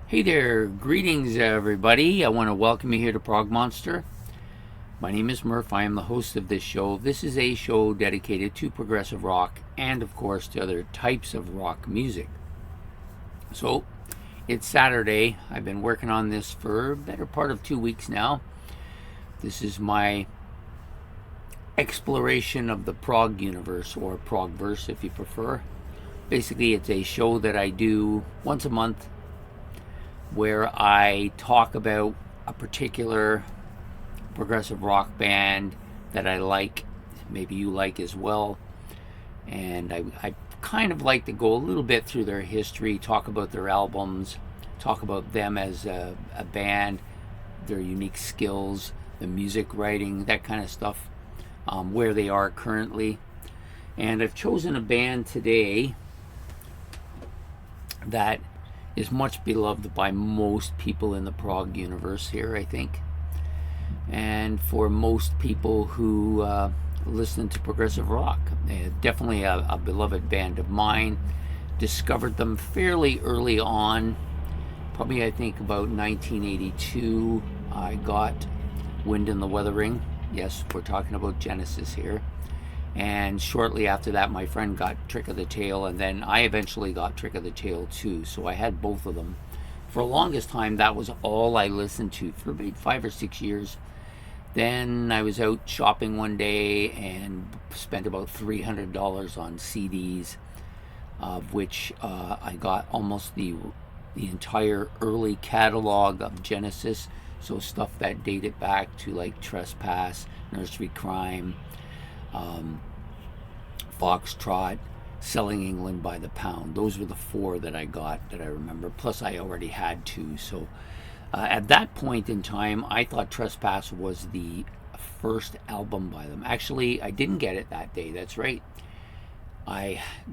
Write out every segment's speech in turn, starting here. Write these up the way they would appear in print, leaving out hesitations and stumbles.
Hey there, greetings everybody. I want to welcome you here to Prog Monster. My name is Murph. I am the host of this show. This is a show dedicated to progressive rock and, of course, to other types of rock music. So, it's Saturday. I've been working on this for a better part of 2 weeks now. This is my exploration of the prog universe, or progverse if you prefer. Basically, it's a show that I do once a month where I talk about a particular progressive rock band that I like, maybe you like as well. And I kind of like to go a little bit through their history, talk about their albums, talk about them as a band, their unique skills, the music writing, that kind of stuff, where they are currently. And I've chosen a band today that is much beloved by most people in the prog universe here, I think. And for most people who listen to progressive rock, definitely a beloved band of mine. Discovered them fairly early on, probably I think about 1982. I got Wind in the Weathering. Yes, we're talking about Genesis here. And shortly after that, my friend got Trick of the Tail, and then I eventually got Trick of the Tail too, so I had both of them. For the longest time, that was all I listened to for about 5 or 6 years. Then I was out shopping one day and spent about $300 on CDs, of which I got almost the entire early catalog of Genesis, so stuff that dated back to like Trespass, Nursery Crime, Foxtrot, Selling England by the Pound. Those were the 4 that I got that I remember, plus I already had 2. So at that point in time, I thought Trespass was the first album by them. Actually, I didn't get it that day, that's right.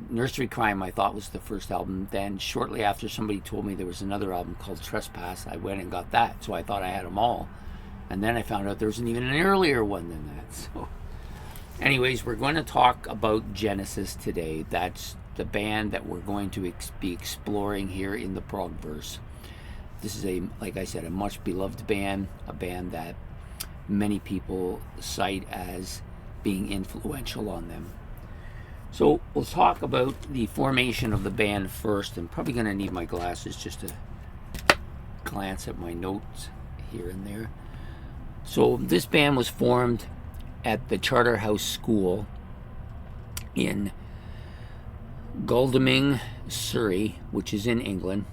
Nursery Crime I thought was the first album. Then shortly after, somebody told me there was another album called Trespass. I went and got that, so I thought I had them all. And then I found out there was even an earlier one than that. So anyways, we're going to talk about Genesis today. That's the band that we're going to be exploring here in the progverse. This is, like I said, a much beloved band, a band that many people cite as being influential on them. So we'll talk about the formation of the band first. I'm probably going to need my glasses just to glance at my notes here and there. So this band was formed at the Charterhouse School in Godalming, Surrey, which is in England,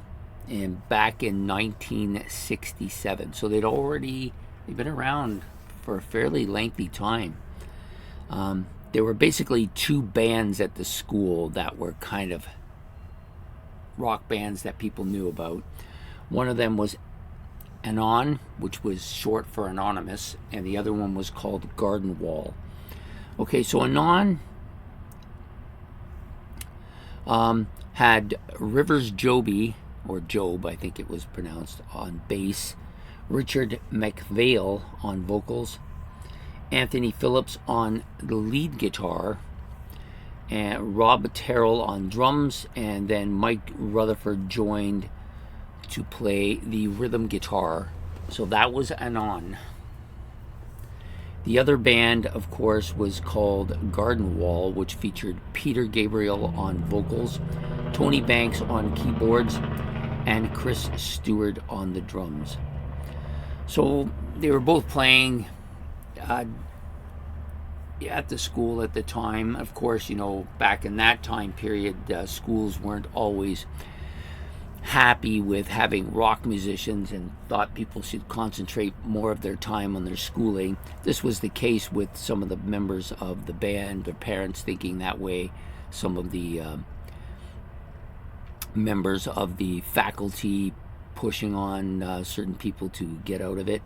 and back in 1967. So they've been around for a fairly lengthy time. There were basically 2 bands at the school that were kind of rock bands that people knew about. One of them was Anon, which was short for Anonymous, and the other one was called Garden Wall. Okay, so Anon had Rivers Joby, or Job, I think it was pronounced, on bass, Richard McPhail on vocals, Anthony Phillips on the lead guitar, and Rob Terrell on drums, and then Mike Rutherford joined to play the rhythm guitar. So that was Anon. The other band, of course, was called Garden Wall, which featured Peter Gabriel on vocals, Tony Banks on keyboards, and Chris Stewart on the drums. So they were both playing at the school at the time. Of course, back in that time period, schools weren't always happy with having rock musicians and thought people should concentrate more of their time on their schooling. This was the case with some of the members of the band, their parents thinking that way, some of the members of the faculty pushing on certain people to get out of it.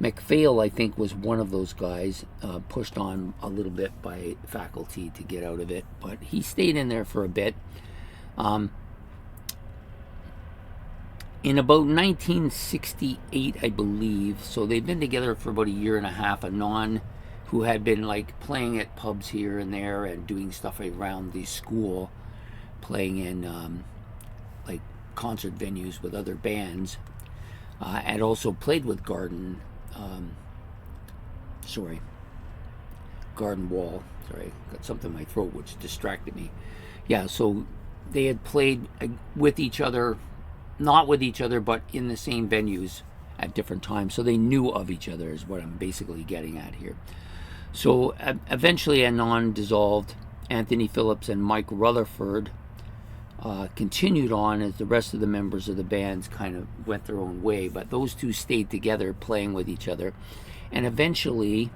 McPhail, I think, was one of those guys pushed on a little bit by faculty to get out of it, but he stayed in there for a bit. In about 1968, I believe, so they've been together for about a year and a half. Anon, who had been like playing at pubs here and there and doing stuff around the school, playing in like concert venues with other bands, and also played with Garden Wall. Sorry, got something in my throat which distracted me. Yeah, so they had played with each other, not with each other, but in the same venues at different times. So they knew of each other is what I'm basically getting at here. So eventually Anon dissolved. Anthony Phillips and Mike Rutherford continued on as the rest of the members of the bands kind of went their own way, but those two stayed together playing with each other, and eventually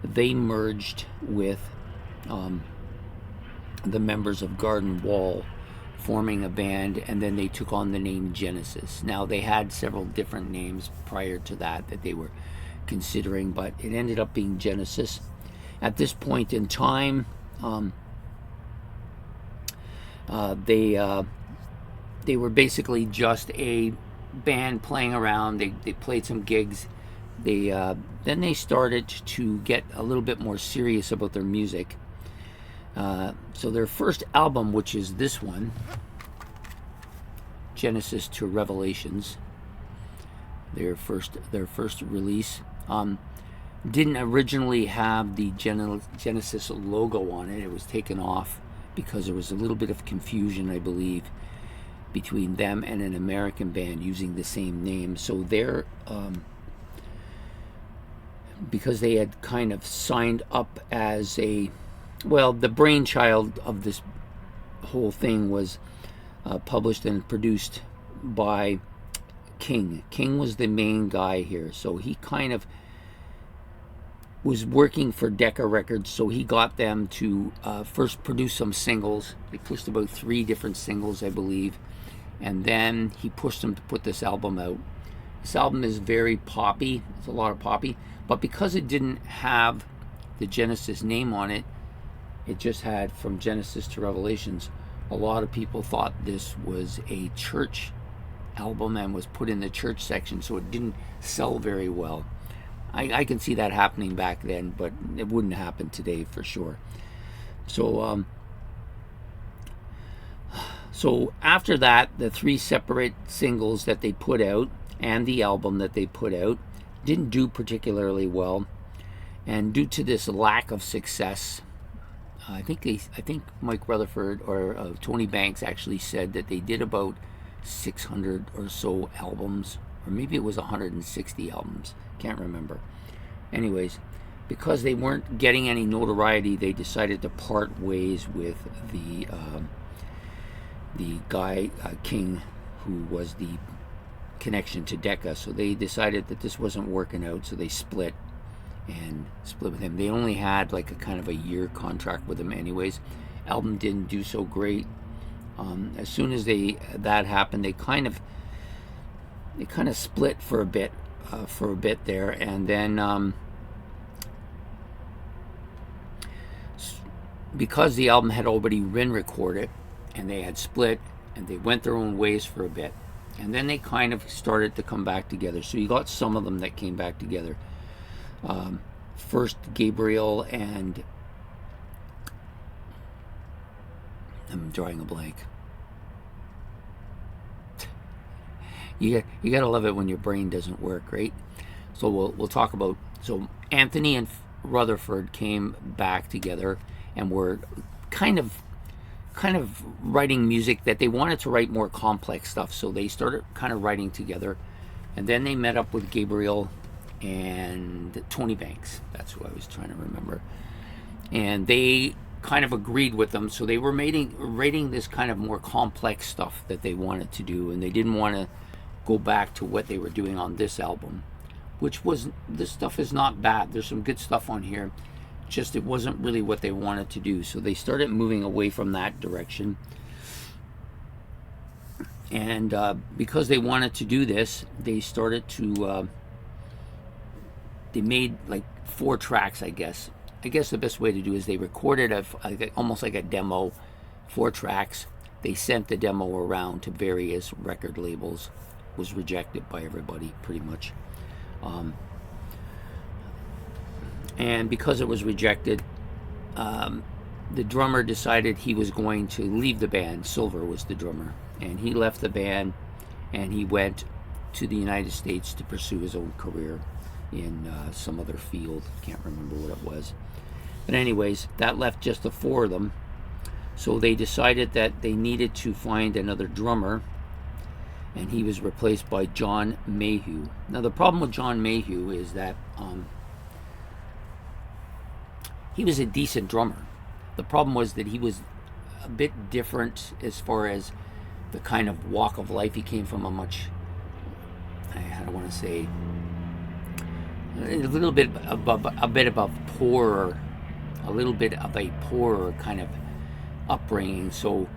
they merged with the members of Garden Wall, forming a band, and then they took on the name Genesis. Now, they had several different names prior to that they were considering, but it ended up being Genesis. At this point in time, they were basically just a band playing around. They played some gigs. Then they started to get a little bit more serious about their music. So their first album, which is this one, Genesis to Revelations, their first release, didn't originally have the Genesis logo on it. It was taken off because there was a little bit of confusion, I believe, between them and an American band using the same name. So they're because they had kind of signed up as the brainchild of this whole thing was published and produced by King. King was the main guy here, so he kind of was working for Decca Records, so he got them to first produce some singles. They pushed about 3 different singles, I believe, and then he pushed them to put this album out. This album is very poppy. It's a lot of poppy, but because it didn't have the Genesis name on it, it just had From Genesis to Revelations, a lot of people thought this was a church album and was put in the church section, so it didn't sell very well. I can see that happening back then, but it wouldn't happen today for sure. So after that, the 3 separate singles that they put out and the album that they put out didn't do particularly well, and due to this lack of success, I think Mike Rutherford or Tony Banks actually said that they did about 600 or so albums, or maybe it was 160 albums. Can't remember. Anyways, because they weren't getting any notoriety, they decided to part ways with the guy King, who was the connection to Decca. So they decided that this wasn't working out, so they split with him. They only had like a kind of a year contract with him anyways. Album didn't do so great. As soon as that happened, they kind of split for a bit there, and then because the album had already been recorded and they had split and they went their own ways for a bit, and then they kind of started to come back together. So you got some of them that came back together. First Gabriel and I'm drawing a blank. You gotta love it when your brain doesn't work, right? So we'll talk about, so Anthony and Rutherford came back together and were kind of writing music that they wanted to write more complex stuff. So they started kind of writing together, and then they met up with Gabriel and Tony Banks. That's who I was trying to remember. And they kind of agreed with them, so they were writing this kind of more complex stuff that they wanted to do, and they didn't want to go back to what they were doing on this album, this stuff is not bad. There's some good stuff on here, just it wasn't really what they wanted to do. So they started moving away from that direction, and because they wanted to do this, they started to they made like 4 tracks, I guess the best way to do is they recorded almost like a demo, 4 tracks. They sent the demo around to various record labels, was rejected by everybody pretty much, and because it was rejected, the drummer decided he was going to leave the band. Silver was the drummer. and he left the band, and he went to the United States to pursue his own career in some other field. Can't remember what it was. But anyways, that left just the four of them. So they decided that they needed to find another drummer, and he was replaced by John Mayhew. Now the problem with John Mayhew is that he was a decent drummer. The problem was that he was a bit different as far as the kind of walk of life. He came from a much, I don't want to say, a little bit above, a bit of a poorer kind of upbringing. So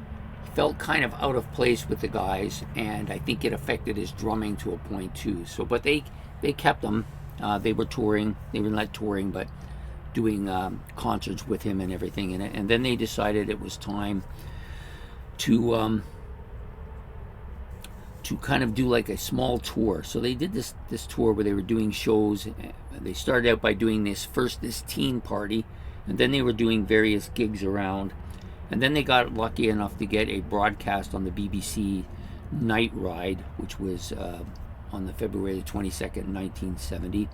he felt kind of out of place with the guys, and I think it affected his drumming to a point too. So, but they kept him. They were touring. They were not touring, but doing concerts with him and everything. And then they decided it was time to kind of do like a small tour. So they did this tour where they were doing shows. They started out by doing this teen party, and then they were doing various gigs around, and then they got lucky enough to get a broadcast on the BBC Night Ride, which was on the February 22nd, 1970.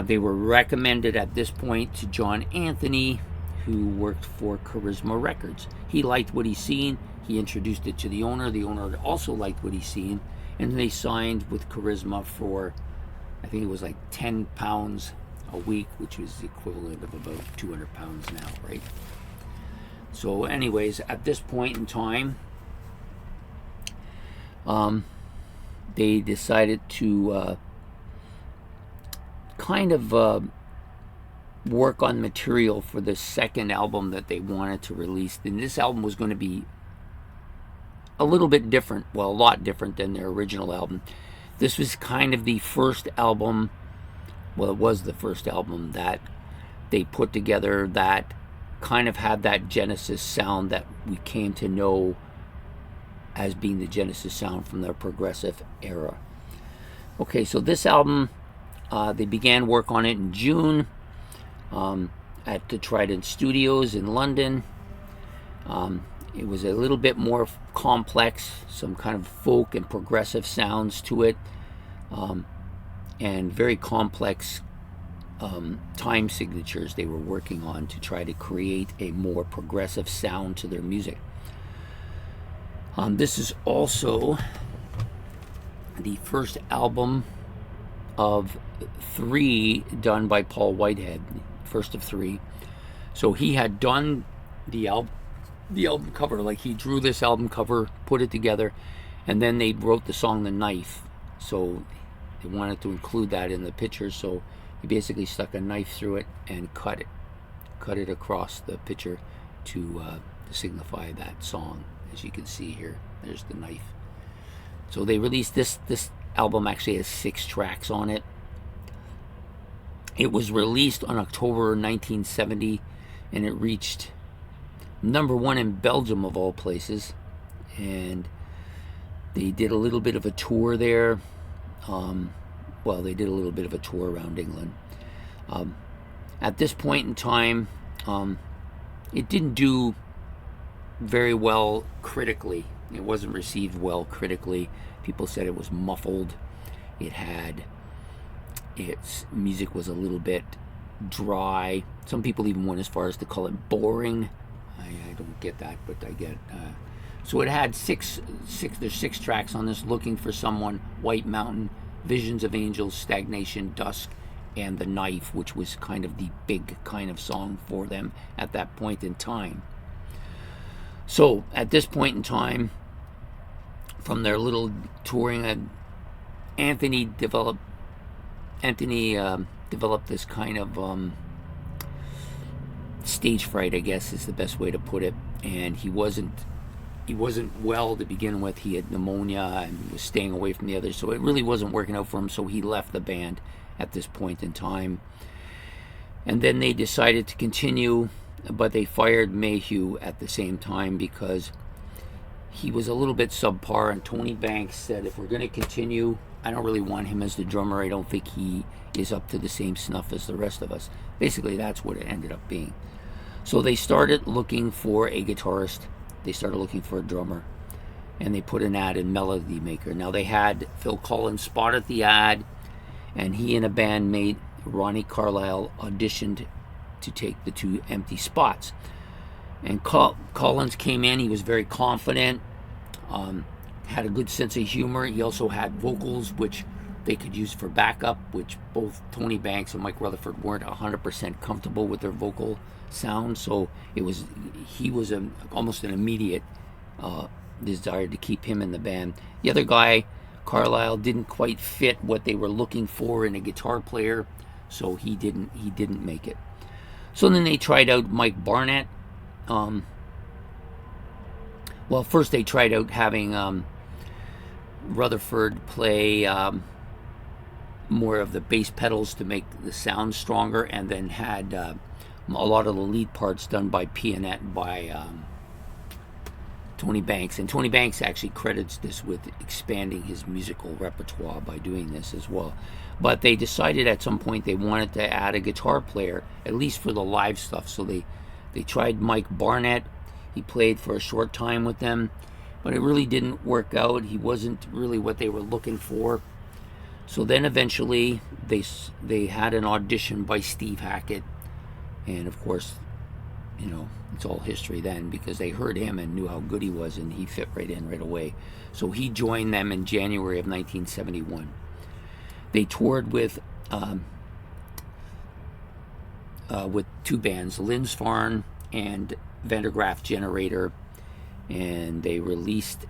They were recommended at this point to John Anthony, who worked for Charisma Records. He liked what he'd seen. He introduced it to the owner. The owner also liked what he'd seen, and they signed with Charisma for, I think it was like £10 a week, which was the equivalent of about £200 now, right? So anyways, at this point in time, they decided to kind of work on material for the second album that they wanted to release. And this album was going to be a little bit different, well, a lot different than their original album. This was kind of the first album, well, it was the first album that they put together that kind of had that Genesis sound that we came to know as being the Genesis sound from their progressive era. Okay, so this album, they began work on it in June at the Trident Studios in London. It was a little bit more complex, some kind of folk and progressive sounds to it, and very complex time signatures they were working on to try to create a more progressive sound to their music. This is also the first album of 3 done by Paul Whitehead, first of 3. So he had done the album cover, like he drew this album cover, put it together, and then they wrote the song The Knife. So they wanted to include that in the picture, so he basically stuck a knife through it and cut it across the picture to signify that song. As you can see here, there's the knife. So they released this album. Actually has 6 tracks on it. It was released on October 1970, and it reached #1 in Belgium, of all places. And they did a little bit of a tour there. They did a little bit of a tour around England. At this point in time, it didn't do very well critically. It wasn't received well critically. People said it was muffled. Its music was a little bit dry. Some people even went as far as to call it boring. I don't get that, but I get. So it had there's 6 tracks on this: Looking for Someone, White Mountain, Visions of Angels, Stagnation, Dusk, and The Knife, which was kind of the big kind of song for them at that point in time. So at this point in time, from their little touring, Anthony developed this kind of stage fright, I guess is the best way to put it. And he wasn't well to begin with. He had pneumonia and was staying away from the others, so it really wasn't working out for him. So he left the band at this point in time. And then they decided to continue, but they fired Mayhew at the same time because he was a little bit subpar. And Tony Banks said, if we're going to continue, I don't really want him as the drummer. I don't think he is up to the same snuff as the rest of us. Basically, that's what it ended up being. So they started looking for a guitarist. They started looking for a drummer. and they put an ad in Melody Maker. Now they had Phil Collins spotted the ad, and he and a bandmate, Ronnie Carlisle, auditioned to take the 2 empty spots. And Collins came in, he was very confident, had a good sense of humor. He also had vocals which they could use for backup, which both Tony Banks and Mike Rutherford weren't 100% comfortable with their vocal sound, so he was almost an immediate desire to keep him in the band. The other guy, Carlisle, didn't quite fit what they were looking for in a guitar player, so he didn't make it. So then they tried out Mike Barnett. Well, first they tried out having Rutherford play more of the bass pedals to make the sound stronger, and then had a lot of the lead parts done by pianette by Tony Banks. And Tony Banks actually credits this with expanding his musical repertoire by doing this as well. But they decided at some point they wanted to add a guitar player, at least for the live stuff. So they tried Mike Barnett. He played for a short time with them, but it really didn't work out. He wasn't really what they were looking for. So then eventually they had an audition by Steve Hackett, and of course, you know, it's all history then, because they heard him and knew how good he was, and he fit right in right away. So he joined them in January of 1971. They toured with 2 bands, Lindsfarne and Vandergraaf Generator, and they released,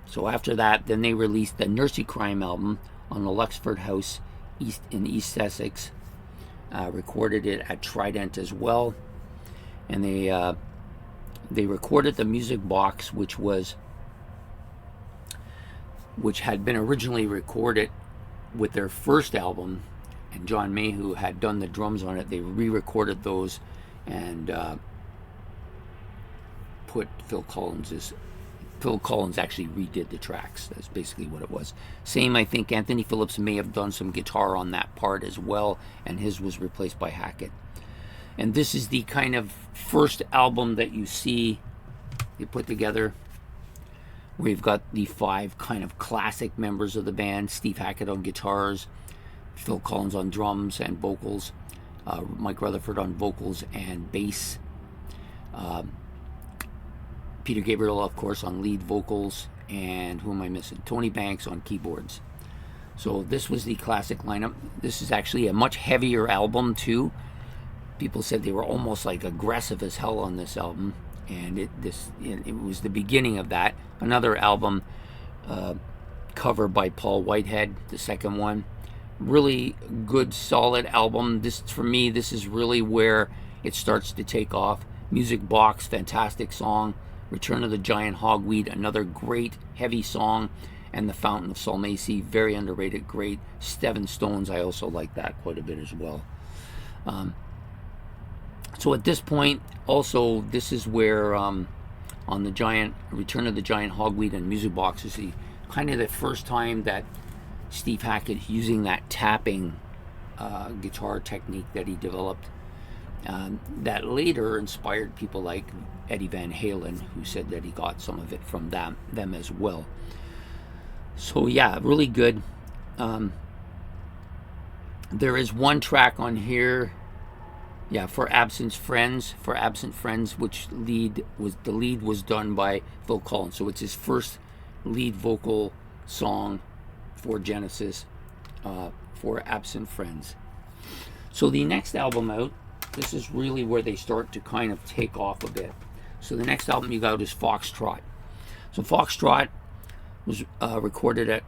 so after that, then they released the Nursery Crime album on the Luxford House in East Sussex, recorded it at Trident as well, and they recorded the music box, which had been originally recorded with their first album, and John Mayhew had done the drums on it. They re-recorded those and put Phil Collins actually redid the tracks. That's basically what it was. Same, I think Anthony Phillips may have done some guitar on that part as well, and his was replaced by Hackett. And this is the kind of first album that you see they put together. We've got the 5 kind of classic members of the band: Steve Hackett on guitars, Phil Collins on drums and vocals, Mike Rutherford on vocals and bass, Peter Gabriel, of course, on lead vocals, and who am I missing? Tony Banks on keyboards. So this was the classic lineup. This is actually a much heavier album too. People said they were almost like aggressive as hell on this album, and it was the beginning of that. Another album cover by Paul Whitehead, the second one. Really good, solid album. This, for me, this is really where it starts to take off. Music Box, fantastic song. Return of the Giant Hogweed, another great heavy song. And The Fountain of Salmacy, very underrated, great. Seven Stones, I also like that quite a bit as well. So at this point, also, this is where on the Return of the Giant Hogweed and Music Box is kind of the first time that Steve Hackett using that tapping guitar technique that he developed, that later inspired people like Eddie Van Halen, who said that he got some of it from them as well. So yeah, really good. There is one track on here, yeah, for Absent Friends, which the lead was done by Phil Collins. So it's his first lead vocal song for Genesis, for Absent Friends. So the next album out, this is really where they start to kind of take off a bit. So the next album you got is Foxtrot. So Foxtrot was recorded at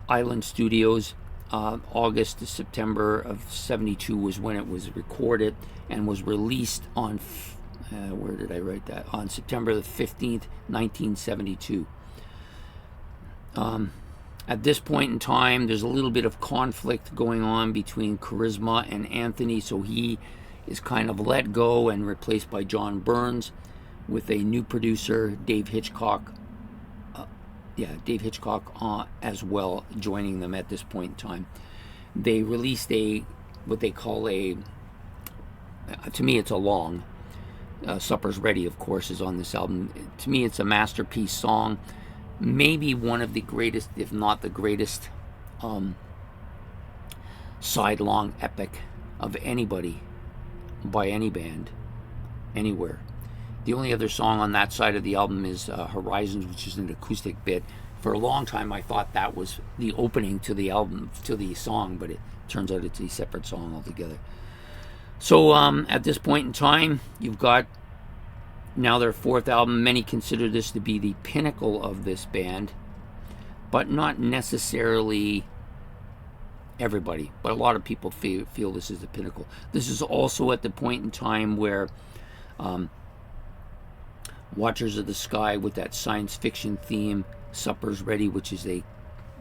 Island Studios. August to September of 72 was when it was recorded, and was released on, where did I write that? On September the 15th, 1972. At this point in time, there's a little bit of conflict going on between Charisma and Anthony, so he is kind of let go and replaced by John Burns, with a new producer, Dave Hitchcock. Dave Hitchcock as well, joining them at this point in time. They released what they call to me it's a long, Supper's Ready, of course, is on this album. To me, it's a masterpiece song. maybe one of the greatest, if not the greatest, sidelong epic of anybody, by any band, anywhere. The only other song on that side of the album is Horizons, which is an acoustic bit. For a long time, I thought that was the opening to the album, to the song, but it turns out it's a separate song altogether. So at this point in time, you've got now their fourth album. Many consider this to be the pinnacle of this band, but not necessarily everybody. But a lot of people feel this is the pinnacle. This is also at the point in time where Watchers of the Sky, with that science fiction theme, Supper's Ready, which is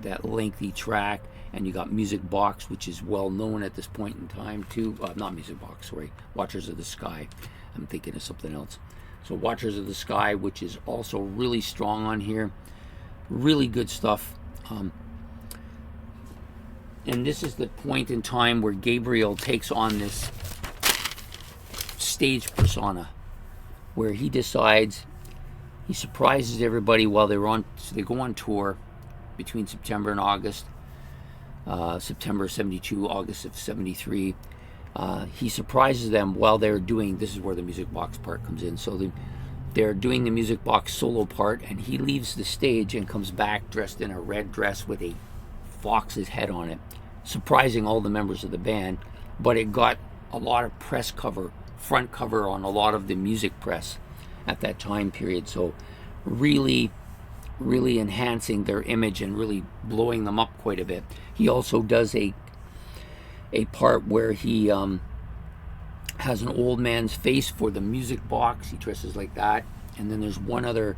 that lengthy track, and you got Music Box, which is well known at this point in time too. Not Music Box, sorry, Watchers of the Sky. I'm thinking of something else. So Watchers of the Sky, which is also really strong on here. Really good stuff. And this is the point in time where Gabriel takes on this stage persona, where he decides, he surprises everybody while they go on tour between September and August. September of 72, August of 73. He surprises them while they're doing, this is where the Music Box part comes in. So they're doing the Music Box solo part, and he leaves the stage and comes back dressed in a red dress with a fox's head on it, surprising all the members of the band. But it got a lot of press cover, front cover on a lot of the music press at that time period. So really enhancing their image and really blowing them up quite a bit. He also does a part where he has an old man's face for the Music Box. He dresses like that. And then there's one other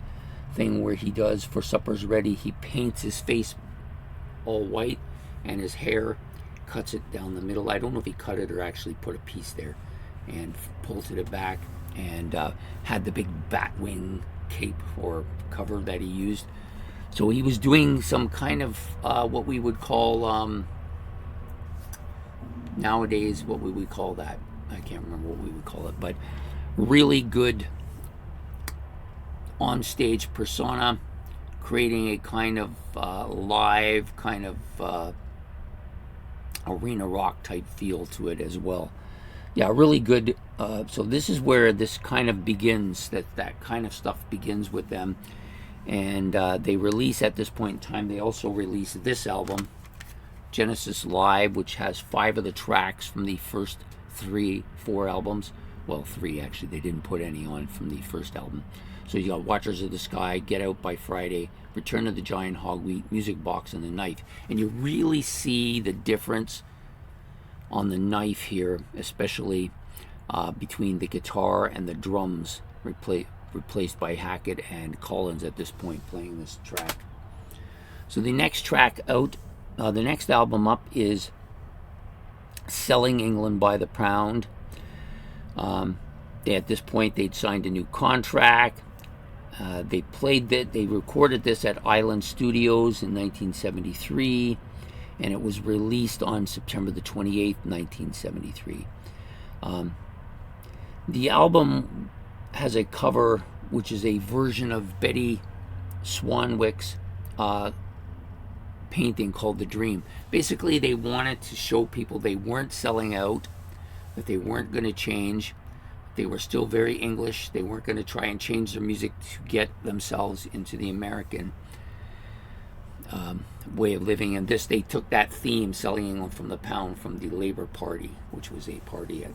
thing where he does for Supper's Ready. He paints his face all white, and his hair, cuts it down the middle. I don't know if he cut it or actually put a piece there and pulls it back, and had the big bat wing cape or cover that he used. So he was doing some kind of what we would call nowadays, what would we call that? I can't remember what we would call it, but really good on-stage persona, creating a kind of live, kind of arena rock type feel to it as well. Yeah, really good. So this is where this kind of begins, that kind of stuff begins with them. And they release, at this point in time, they also release this album, Genesis Live, which has 5 of the tracks from the first 4 albums. Well, 3 actually, they didn't put any on from the first album. So you got Watchers of the Sky, Get Out by Friday, Return of the Giant Hogweed, Music Box, and The Knife. And you really see the difference on the Knife here, especially between the guitar and the drums, replaced by Hackett and Collins at this point playing this track. So the next track out, the next album up is Selling England by the Pound. At this point they'd signed a new contract. They recorded this at Island Studios in 1973, and it was released on September the 28th, 1973. The album has a cover which is a version of Betty Swanwick's painting called The Dream. Basically, they wanted to show people they weren't selling out, that they weren't going to change. They were still very English. They weren't going to try and change their music to get themselves into the American way of living. And this, they took that theme, Selling England from the Pound, from the Labour Party, which was a party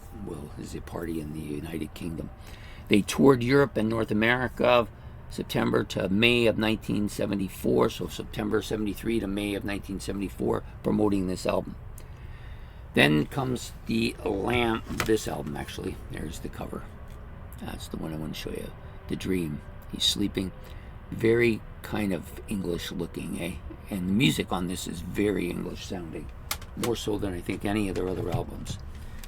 is a party in the United Kingdom. They toured Europe and North America September to May of 1974, so September 73 to May of 1974, promoting this album. Then comes the Lamb, this album actually, there's the cover. That's the one I want to show you, The Dream. He's sleeping, very kind of English looking, eh? And the music on this is very English sounding, more so than I think any of their other albums.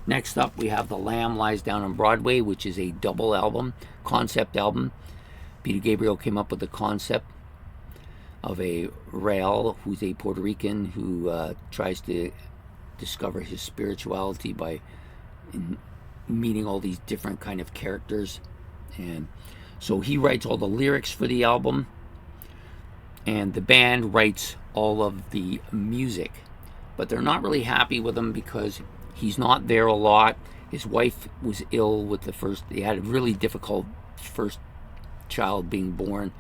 Next up we have The Lamb Lies Down on Broadway, which is a double album, concept album. Peter Gabriel came up with the concept of a Rael, who's a Puerto Rican who tries to discover his spirituality by meeting all these different kind of characters. And so he writes all the lyrics for the album, and the band writes all of the music, but they're not really happy with him because he's not there a lot. His wife was ill with they had a really difficult first child being born.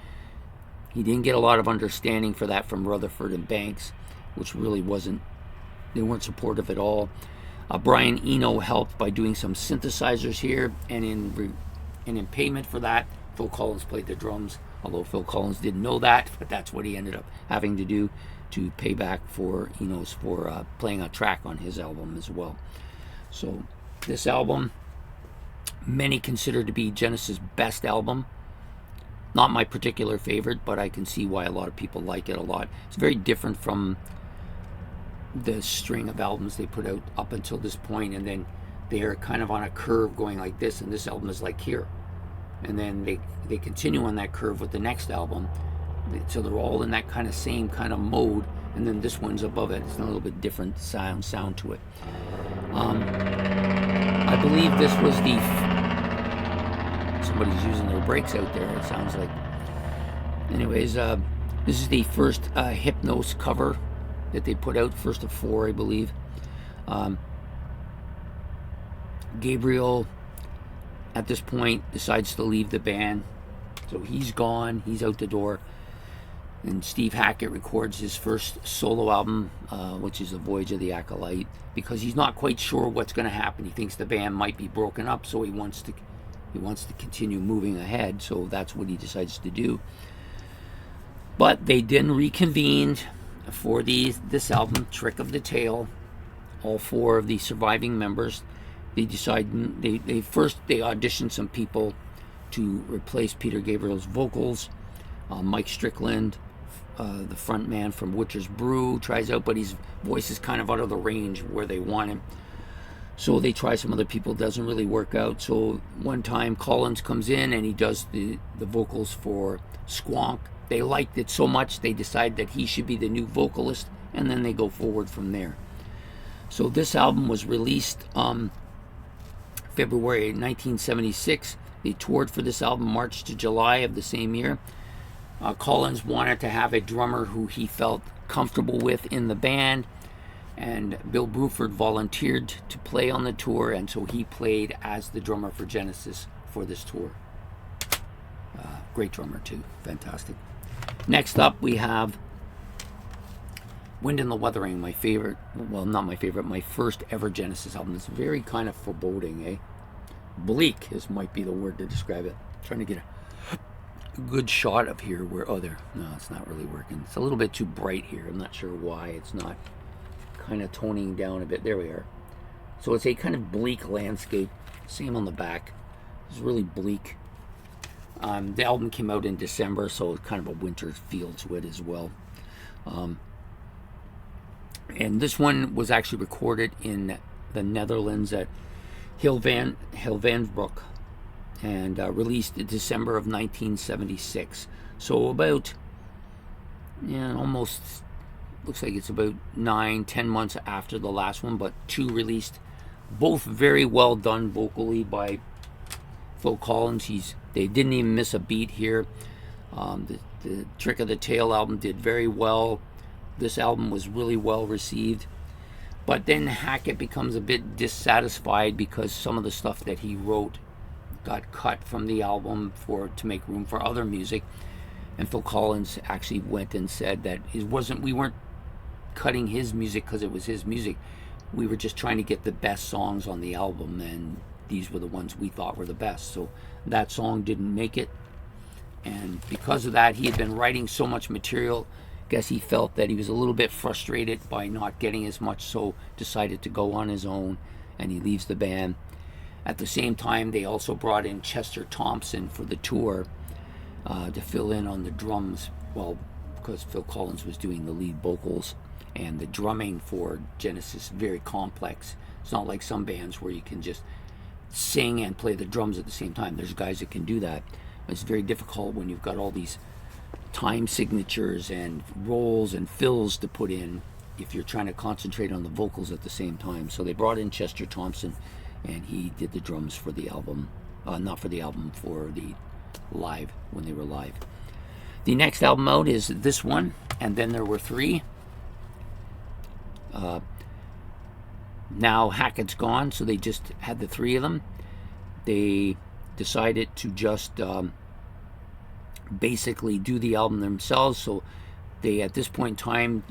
He didn't get a lot of understanding for that from Rutherford and Banks, which really they weren't supportive at all. Brian Eno helped by doing some synthesizers here, and in payment for that, Phil Collins played the drums, although Phil Collins didn't know that, but that's what he ended up having to do to pay back for Eno's for playing a track on his album as well. So this album, many consider to be Genesis' best album. Not my particular favorite, but I can see why a lot of people like it a lot. It's very different from the string of albums they put out up until this point, and then they're kind of on a curve going like this, and this album is like here. And then they continue on that curve with the next album. So they're all in that kind of same kind of mode, and then this one's above it. It's a little bit different sound to it. I believe this was somebody's using their brakes out there, it sounds like. Anyways, this is the first Hypnos cover that they put out, first of 4, I believe. Gabriel, at this point, decides to leave the band. So he's gone, he's out the door. And Steve Hackett records his first solo album, which is The Voyage of the Acolyte, because he's not quite sure what's going to happen. He thinks the band might be broken up, so he wants to continue moving ahead, so that's what he decides to do. But they then reconvened for this album, Trick of the Tail. All 4 of the surviving members, they decide they auditioned some people to replace Peter Gabriel's vocals. Mike Strickland, the front man from Witcher's Brew, tries out, but his voice is kind of out of the range where they want him. So they try some other people, doesn't really work out. So one time Collins comes in and he does the vocals for Squonk. They liked it so much they decide that he should be the new vocalist, and then they go forward from there. So this album was released February 1976. They toured for this album March to July of the same year. Collins wanted to have a drummer who he felt comfortable with in the band, and Bill Bruford volunteered to play on the tour, and so he played as the drummer for Genesis for this tour. Great drummer too, fantastic. Next up we have Wind and the Wuthering, my favorite, well, not my favorite, my first ever Genesis album. It's very kind of foreboding, eh? Bleak might be the word to describe it. I'm trying to get a good shot of here where, no, it's not really working. It's a little bit too bright here. I'm not sure why it's not kind of toning down a bit. There we are. So it's a kind of bleak landscape. Same on the back. It's really bleak. The album came out in December, so it's kind of a winter feel to it as well. And this one was actually recorded in the Netherlands at Hilvanbroek and released in December of 1976. So about, almost, looks like it's about 9-10 months after the last one, but 2 released. Both very well done vocally by Phil Collins. They didn't even miss a beat here. The Trick of the Tail album did very well. This album was really well received. But then Hackett becomes a bit dissatisfied because some of the stuff that he wrote got cut from the album to make room for other music. And Phil Collins actually went and said that we weren't cutting his music because it was his music. We were just trying to get the best songs on the album, and these were the ones we thought were the best. So that song didn't make it, and because of that, he had been writing so much material. I guess he felt that he was a little bit frustrated by not getting as much, so decided to go on his own, and he leaves the band. At the same time, they also brought in Chester Thompson for the tour to fill in on the drums, because Phil Collins was doing the lead vocals, and the drumming for Genesis very complex. It's not like some bands where you can just sing and play the drums at the same time. There's guys that can do that. It's very difficult when you've got all these time signatures and rolls and fills to put in if you're trying to concentrate on the vocals at the same time. So they brought in Chester Thompson, and he did the drums for the album, not for the album, for the live, when they were live. The next album out is this one, and then there were three. Now Hackett's gone, so they just had the three of them. They decided to just basically do the album themselves. So they, at this point in time,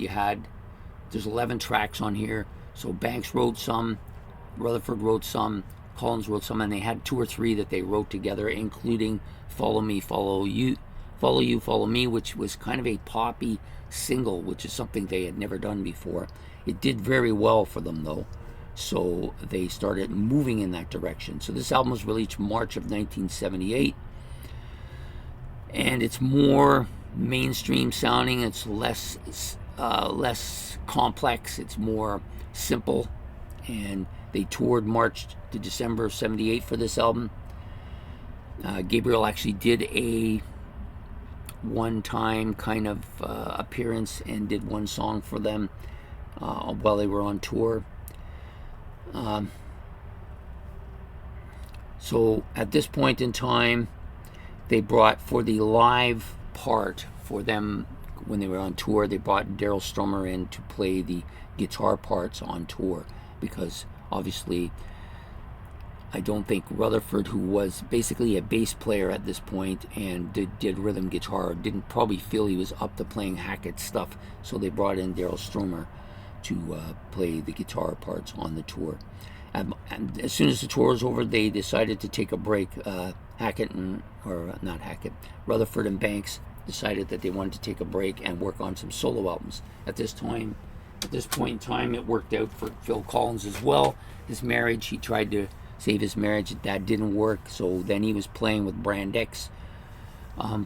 there's 11 tracks on here. So Banks wrote some, Rutherford wrote some, Collins wrote some, and they had 2 or 3 that they wrote together, including Follow Me, Follow You, Follow Me, which was kind of a poppy single, which is something they had never done before. It did very well for them, though, so they started moving in that direction. So this album was released March of 1978, and it's more mainstream sounding. It's less complex. It's more simple, and they toured March to December of 78 for this album. Gabriel actually did a one-time kind of appearance and did one song for them while they were on tour. So at this point in time, they brought, for the live part for them when they were on tour, they brought Daryl Stromer in to play the guitar parts on tour, because obviously I don't think Rutherford, who was basically a bass player at this point and did rhythm guitar, didn't probably feel he was up to playing Hackett stuff, so they brought in Daryl Stromer to play the guitar parts on the tour. And as soon as the tour was over, they decided to take a break. Rutherford and Banks decided that they wanted to take a break and work on some solo albums. At this point in time, it worked out for Phil Collins as well. His marriage, he tried to save his marriage. That didn't work, so then he was playing with Brand X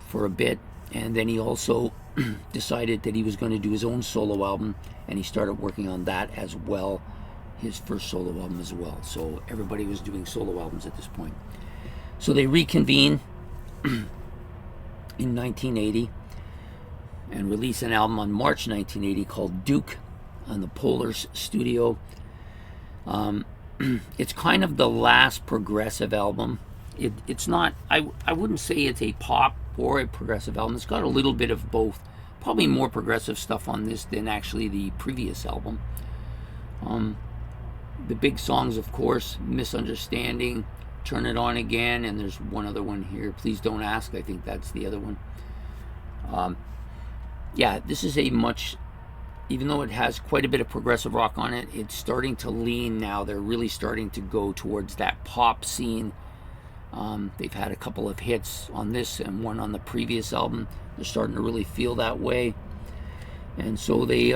for a bit, and then he also decided that he was going to do his own solo album, and he started working on that as well, his first solo album as well. So everybody was doing solo albums at this point. So they reconvene in 1980 and release an album on March 1980 called Duke on the Polars studio. It's kind of the last progressive album. It's not, I wouldn't say it's a pop or a progressive album. It's got a little bit of both. Probably more progressive stuff on this than actually the previous album. The big songs, of course, Misunderstanding, Turn It On Again, and there's one other one here, Please Don't Ask. I think that's the other one. Yeah, this is a much, even though it has quite a bit of progressive rock on it, it's starting to lean now. They're really starting to go towards that pop scene. They've had a couple of hits on this and one on the previous album. They're starting to really feel that way, and so they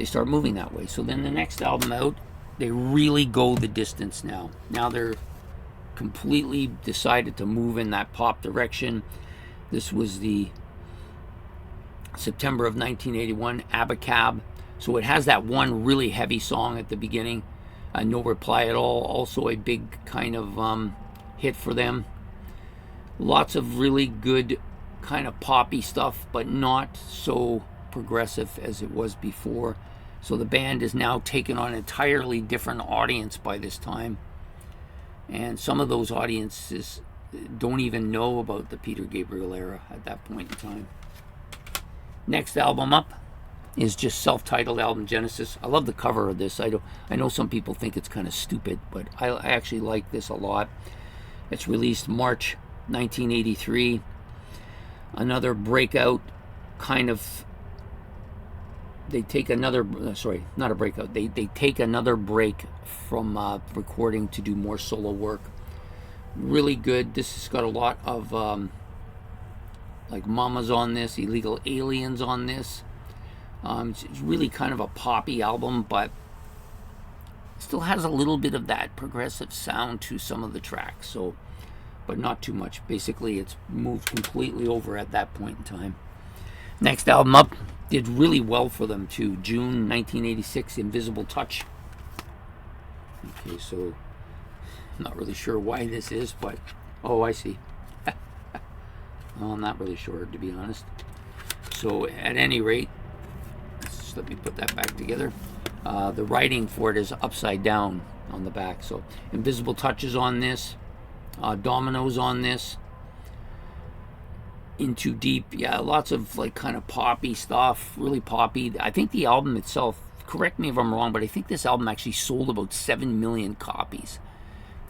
start moving that way. So then the next album out, they really go the distance now. Now they're completely decided to move in that pop direction. This was the September of 1981, Abacab. So it has that one really heavy song at the beginning, No Reply at All, also a big kind of hit for them. Lots of really good kind of poppy stuff, but not so progressive as it was before. So the band is now taken on an entirely different audience by this time, and some of those audiences don't even know about the Peter Gabriel era at that point in time. Next album up is just self-titled album, Genesis. I love the cover of this. I know some people think it's kind of stupid, but I actually like this a lot. It's released March 1983. Another breakout kind of, they take another, not a breakout, they take another break from recording to do more solo work. Really good. This has got a lot of like Mama's on this, Illegal Aliens on this. It's really kind of a poppy album, but still has a little bit of that progressive sound to some of the tracks, so, but not too much. Basically, it's moved completely over at that point in time. Next album up did really well for them too. June 1986, Invisible Touch. Okay, so I'm not really sure why this is, but oh, I see. Well, I'm not really sure, to be honest. So at any rate, let me put that back together. The writing for it is upside down on the back. So Invisible Touch is on this. Dominoes on this. into deep, yeah, lots of like kind of poppy stuff, really poppy. I think the album itself, correct me if I'm wrong, but I think this album actually sold about 7 million copies.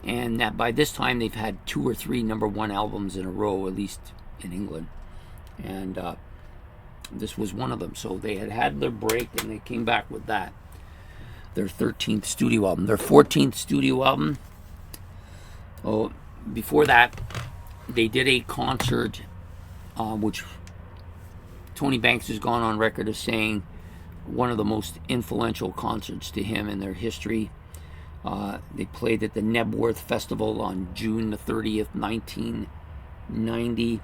And that by this time they've had 2 or 3 #1 albums in a row, at least in England. And this was one of them. So they had their break and they came back with that. Their 13th studio album. Their 14th studio album. Oh, before that, they did a concert, which Tony Banks has gone on record as saying one of the most influential concerts to him in their history. They played at the Nebworth Festival on June the 30th, 1990.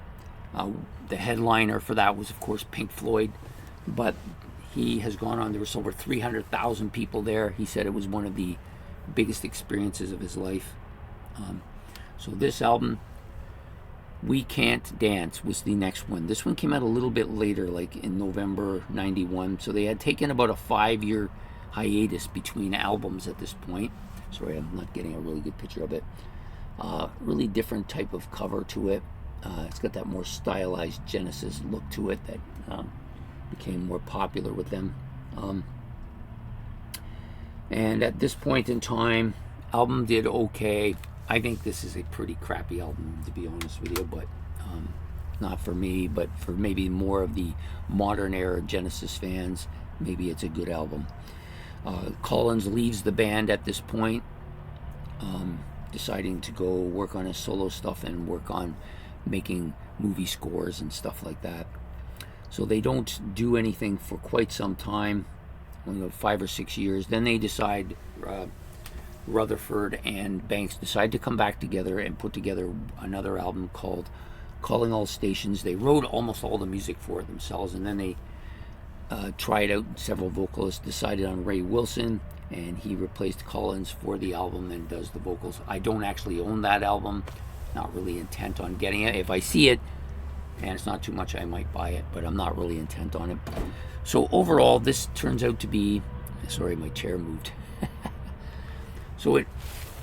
The headliner for that was, of course, Pink Floyd, but he has gone on. There was over 300,000 people there. He said it was one of the biggest experiences of his life. So this album, We Can't Dance, was the next one. This one came out a little bit later, like in November 91. So they had taken about a 5-year hiatus between albums at this point. Sorry, I'm not getting a really good picture of it. Really different type of cover to it. It's got that more stylized Genesis look to it that became more popular with them. And at this point in time, album did okay. I think this is a pretty crappy album, to be honest with you, but not for me, but for maybe more of the modern era Genesis fans, maybe it's a good album. Collins leaves the band at this point, deciding to go work on his solo stuff and work on making movie scores and stuff like that. So they don't do anything for quite some time, 5 or 6 years. Then they decide, Rutherford and Banks decide to come back together and put together another album called Calling All Stations. They wrote almost all the music for it themselves, and then they tried out several vocalists, decided on Ray Wilson, and he replaced Collins for the album and does the vocals. I don't actually own that album, not really intent on getting it. If I see it and it's not too much, I might buy it, but I'm not really intent on it. So overall, this turns out to be, sorry, my chair moved. So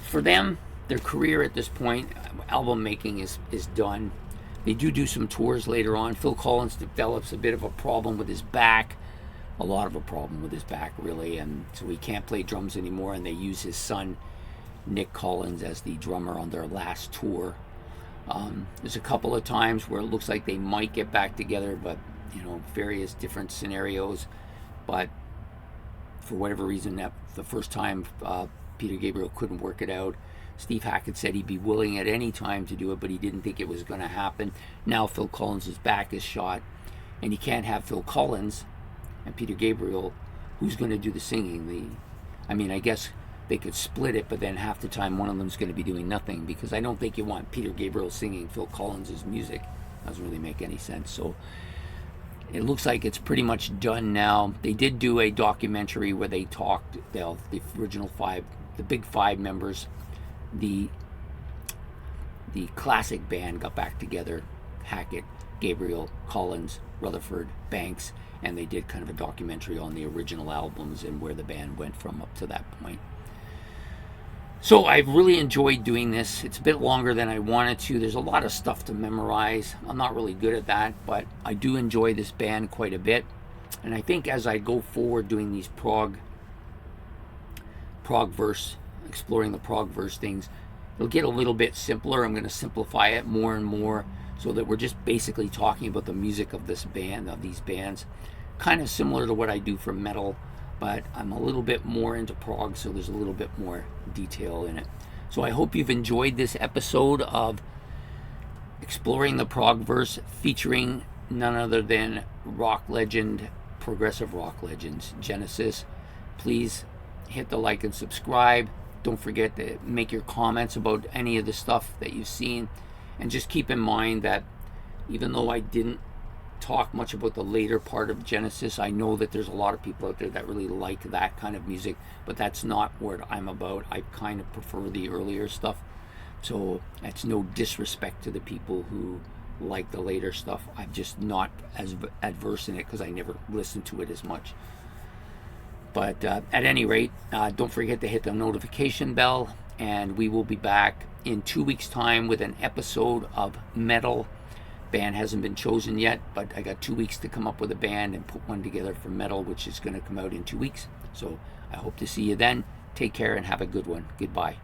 for them, their career at this point, album making is done. They do some tours later on. Phil Collins develops a bit of a problem with his back, a lot of a problem with his back, really, and so he can't play drums anymore, and they use his son, Nick Collins, as the drummer on their last tour. There's a couple of times where it looks like they might get back together, but, various different scenarios. But for whatever reason, that the first time Peter Gabriel couldn't work it out. Steve Hackett said he'd be willing at any time to do it, but he didn't think it was going to happen. Now Phil Collins' back is shot, and he can't have Phil Collins and Peter Gabriel. Who's going to do the singing? I guess they could split it, but then half the time one of them's going to be doing nothing, because I don't think you want Peter Gabriel singing Phil Collins' music. Doesn't really make any sense. So it looks like it's pretty much done now. They did do a documentary where they talked, the original 5, the big 5 members, the classic band got back together: Hackett, Gabriel, Collins, Rutherford, Banks, and they did kind of a documentary on the original albums and where the band went from up to that point. So I've really enjoyed doing this. It's a bit longer than I wanted to. There's a lot of stuff to memorize. I'm not really good at that, but I do enjoy this band quite a bit. And I think as I go forward doing these prog verse, exploring the prog verse things, it'll get a little bit simpler. I'm going to simplify it more and more so that we're just basically talking about the music of this band, of these bands. Kind of similar to what I do for metal, but I'm a little bit more into prog, so there's a little bit more detail in it. So I hope you've enjoyed this episode of Exploring the Prog Verse, featuring none other than rock legend, progressive rock legends, Genesis. Please hit the like and subscribe. Don't forget to make your comments about any of the stuff that you've seen. And just keep in mind that even though I didn't talk much about the later part of Genesis, I know that there's a lot of people out there that really like that kind of music, but that's not what I'm about. I kind of prefer the earlier stuff, so that's no disrespect to the people who like the later stuff. I'm just not as adverse in it because I never listened to it as much. But at any rate, don't forget to hit the notification bell, and we will be back in 2 weeks' time with an episode of Metal Band hasn't been chosen yet, but I got 2 weeks to come up with a band and put one together for metal, which is going to come out in 2 weeks. So I hope to see you then. Take care and have a good one. Goodbye.